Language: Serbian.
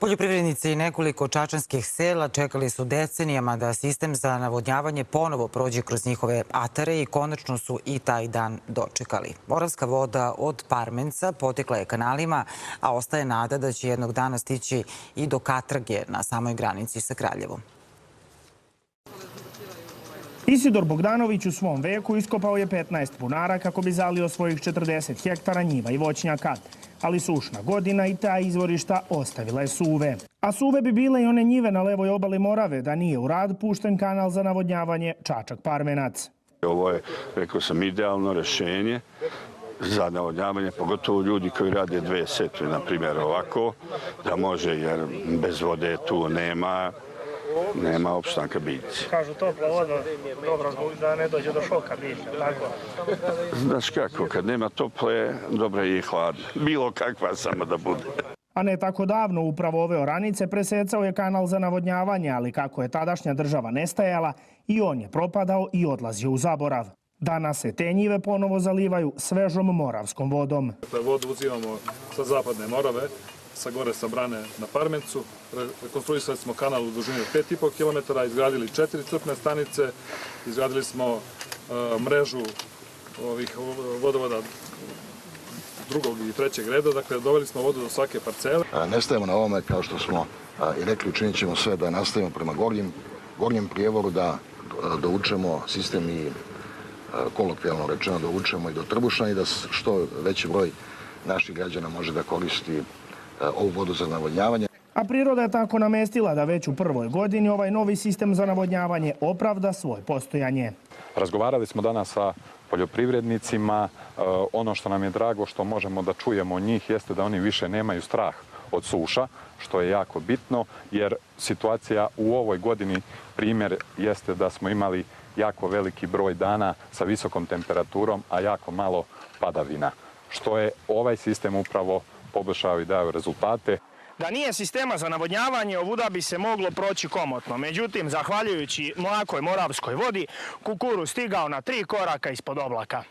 Poljoprivrednici i nekoliko čačanskih sela čekali su decenijama da sistem za navodnjavanje ponovo prođe kroz njihove atare i konačno su i taj dan dočekali. Moravska voda od Parmenca potekla je kanalima, a ostaje nada da će jednog dana stići i do Katrage na samoj granici sa Kraljevom. Isidor Bogdanović u svom veku iskopao je 15 bunara kako bi zalio svojih 40 hektara njiva i voćnjaka. Ali sušna godina i ta izvorišta ostavila je suve. A suve bi bile i one njive na levoj obali Morave da nije u rad pušten kanal za navodnjavanje Čačak-Parmenac. Ovo je, rekao sam, idealno rešenje za navodnjavanje, pogotovo ljudi koji rade dve setve, na primjer ovako, da može, jer bez vode tu nema opstanka biljci. Kažu topla voda, dobro zbog da ne dođe do šoka biljka, tako? Znaš kako, kad nema tople, dobra je i hladna. Bilo kakva samo da bude. A ne tako davno upravo ove oranice presecao je kanal za navodnjavanje, ali kako je tadašnja država nestajala, i on je propadao i odlazio u zaborav. Danas se te njive ponovo zalivaju svežom moravskom vodom. Vodu uzimamo sa zapadne Morave, sa gore sa brane na Parmencu. Rekonstruisali smo kanal u dužini 5,5 km, izgradili 4 crpne stanice, izgradili smo mrežu ovih vodovoda drugog i trećeg reda, dakle doveli smo vodu do svake parcele. Ne stajemo na ovome, kao što smo i rekli, učinit ćemo sve da nastavimo prema gornjem prijevoru, da dovučemo sistem i kolokvijalno rečeno dovučemo i do Trbušna i da što veći broj naših građana može da koristi ovu vodu za navodnjavanje. A priroda je tako namestila da već u prvoj godini ovaj novi sistem za navodnjavanje opravda svoje postojanje. Razgovarali smo danas sa poljoprivrednicima. Ono što nam je drago što možemo da čujemo od njih jeste da oni više nemaju strah od suša, što je jako bitno, jer situacija u ovoj godini, primjer jeste da smo imali jako veliki broj dana sa visokom temperaturom, a jako malo padavina, što je ovaj sistem upravo poboljšao i dao rezultate. Da nije sistema za navodnjavanje, ovuda bi se moglo proći komotno. Međutim, zahvaljujući mlakoj moravskoj vodi, kukuruz stigao na 3 koraka ispod oblaka.